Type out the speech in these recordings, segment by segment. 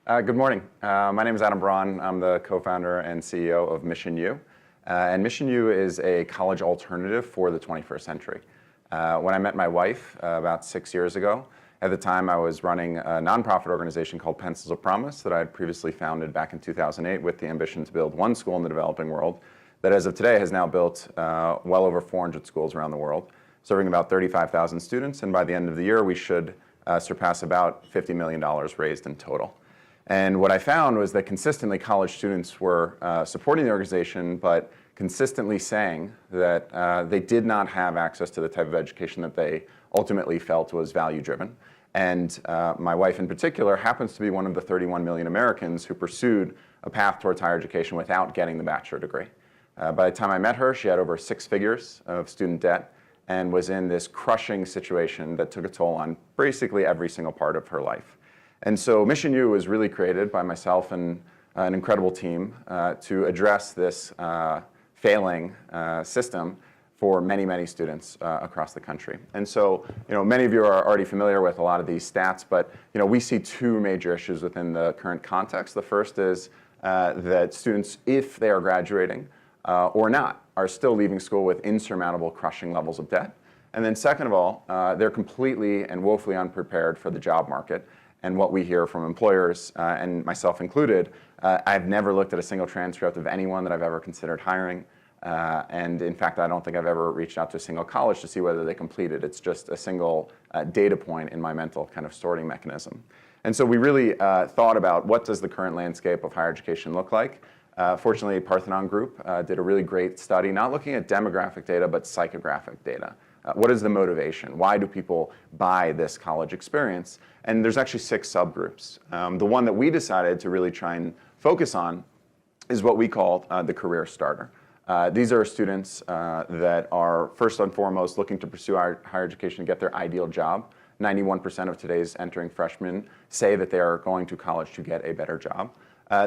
Good morning. My name is Adam Braun. I'm the co-founder and CEO of MissionU. And MissionU is a college alternative for the 21st century. When I met my wife about 6 years ago, at the time I was running a nonprofit organization called Pencils of Promise that I had previously founded back in 2008 with the ambition to build one school in the developing world that as of today has now built well over 400 schools around the world, serving about 35,000 students, and by the end of the year we should surpass about $50 million raised in total. And what I found was that consistently college students were supporting the organization, but consistently saying that they did not have access to the type of education that they ultimately felt was value-driven. And my wife in particular happens to be one of the 31 million Americans who pursued a path towards higher education without getting the bachelor degree. By the time I met her, she had over 6 figures of student debt and was in this crushing situation that took a toll on basically every single part of her life. And so MissionU was really created by myself and an incredible team to address this failing system for many, many students across the country. And so, many of you are already familiar with a lot of these stats, but we see 2 major issues within the current context. The first is that students, if they are graduating or not, are still leaving school with insurmountable, crushing levels of debt. And then second of all, they're completely and woefully unprepared for the job market. And what we hear from employers, and myself included, I've never looked at a single transcript of anyone that I've ever considered hiring. And in fact, I don't think I've ever reached out to a single college to see whether they completed. It's just a single data point in my mental kind of sorting mechanism. And so we really thought about what does the current landscape of higher education look like. Fortunately, Parthenon Group did a really great study, not looking at demographic data, but psychographic data. What is the motivation? Why do people buy this college experience? And there's actually 6 subgroups. The one that we decided to really try and focus on is what we call the career starter. These are students that are first and foremost looking to pursue higher education and get their ideal job. 91% of today's entering freshmen say that they are going to college to get a better job.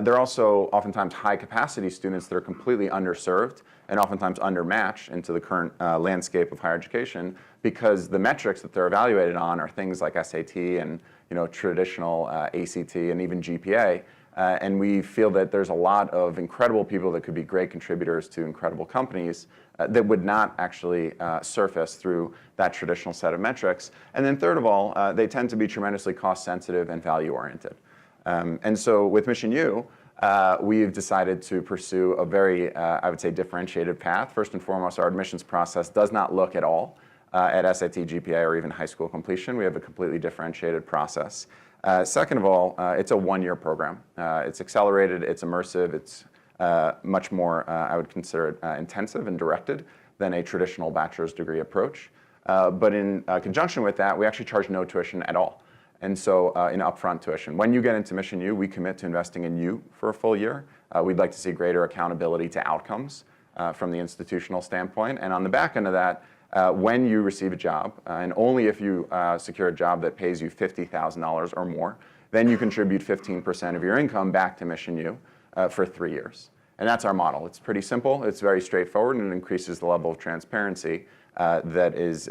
They're also oftentimes high-capacity students that are completely underserved and oftentimes undermatched into the current landscape of higher education because the metrics that they're evaluated on are things like SAT and traditional ACT and even GPA. And we feel that there's a lot of incredible people that could be great contributors to incredible companies that would not actually surface through that traditional set of metrics. And then third of all, they tend to be tremendously cost-sensitive and value-oriented. And so with MissionU, we've decided to pursue a very, I would say, differentiated path. First and foremost, our admissions process does not look at all at SAT, GPA, or even high school completion. We have a completely differentiated process. Second of all, it's a 1-year program. It's accelerated, it's immersive, it's much more, I would consider it intensive and directed than a traditional bachelor's degree approach. But in conjunction with that, we actually charge no tuition at all. And so in upfront tuition. When you get into MissionU, we commit to investing in you for a full year. We'd like to see greater accountability to outcomes from the institutional standpoint. And on the back end of that, when you receive a job, and only if you secure a job that pays you $50,000 or more, then you contribute 15% of your income back to MissionU for 3 years. And that's our model. It's pretty simple, it's very straightforward, and it increases the level of transparency that is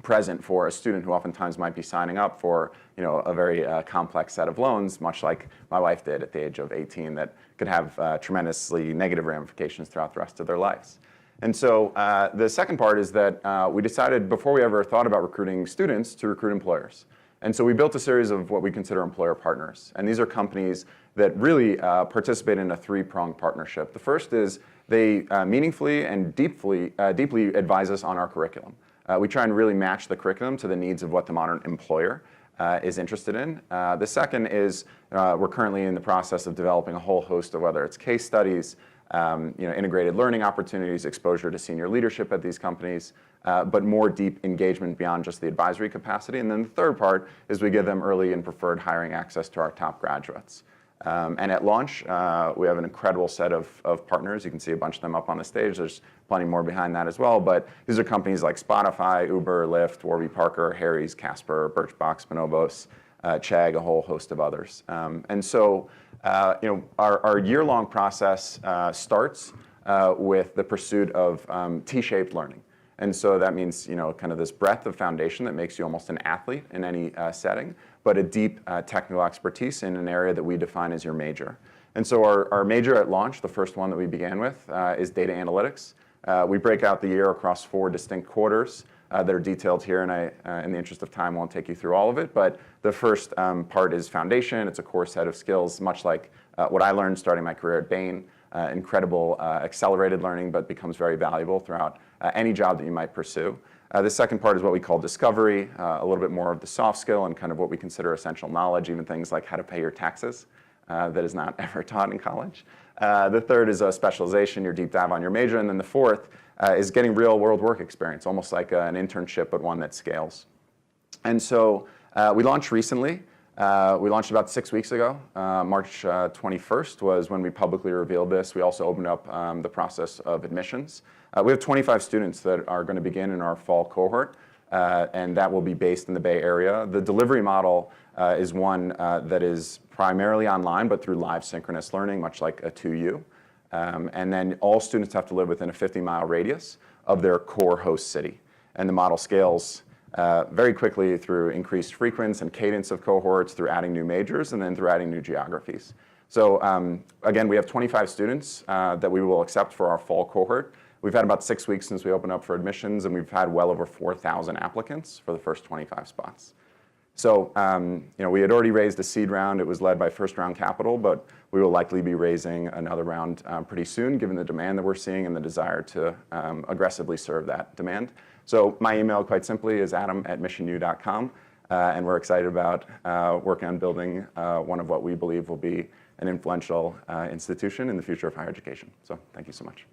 present for a student who oftentimes might be signing up for a very complex set of loans, much like my wife did at the age of 18, that could have tremendously negative ramifications throughout the rest of their lives. And so the second part is that we decided before we ever thought about recruiting students to recruit employers. And so we built a series of what we consider employer partners. And these are companies that really participate in a 3-pronged partnership. The first is they meaningfully and deeply advise us on our curriculum. We try and really match the curriculum to the needs of what the modern employer is interested in. The second is we're currently in the process of developing a whole host of whether it's case studies, integrated learning opportunities, exposure to senior leadership at these companies, but more deep engagement beyond just the advisory capacity. And then the third part is we give them early and preferred hiring access to our top graduates. And at launch, we have an incredible set of partners. You can see a bunch of them up on the stage. There's plenty more behind that as well. But these are companies like Spotify, Uber, Lyft, Warby Parker, Harry's, Casper, Birchbox, Bonobos, Chegg, a whole host of others. And so our year-long process starts with the pursuit of T-shaped learning. And so that means, kind of this breadth of foundation that makes you almost an athlete in any setting. but a deep technical expertise in an area that we define as your major. And so our major at launch, the first one that we began with, is data analytics. We break out the year across 4 distinct quarters that are detailed here, and I, in the interest of time, won't take you through all of it, but the first part is foundation. It's a core set of skills, much like what I learned starting my career at Bain. Incredible accelerated learning, but becomes very valuable throughout any job that you might pursue. The second part is what we call discovery, a little bit more of the soft skill and kind of what we consider essential knowledge, even things like how to pay your taxes. That is not ever taught in college. The third is a specialization, your deep dive on your major. And then the fourth is getting real world work experience, almost like an internship, but one that scales. And so we launched recently. We launched about 6 weeks ago. March 21st was when we publicly revealed this. We also opened up the process of admissions. We have 25 students that are going to begin in our fall cohort, and that will be based in the Bay Area. The delivery model is one that is primarily online, but through live synchronous learning, much like a 2U. And then all students have to live within a 50-mile radius of their core host city. And the model scales very quickly through increased frequency and cadence of cohorts, through adding new majors, and then through adding new geographies. So again, we have 25 students that we will accept for our fall cohort. We've had about 6 weeks since we opened up for admissions, and we've had well over 4,000 applicants for the first 25 spots. So we had already raised a seed round. It was led by first-round capital, but we will likely be raising another round pretty soon, given the demand that we're seeing and the desire to aggressively serve that demand. So my email, quite simply, is adam@missionu.com, and we're excited about working on building one of what we believe will be an influential institution in the future of higher education. So thank you so much.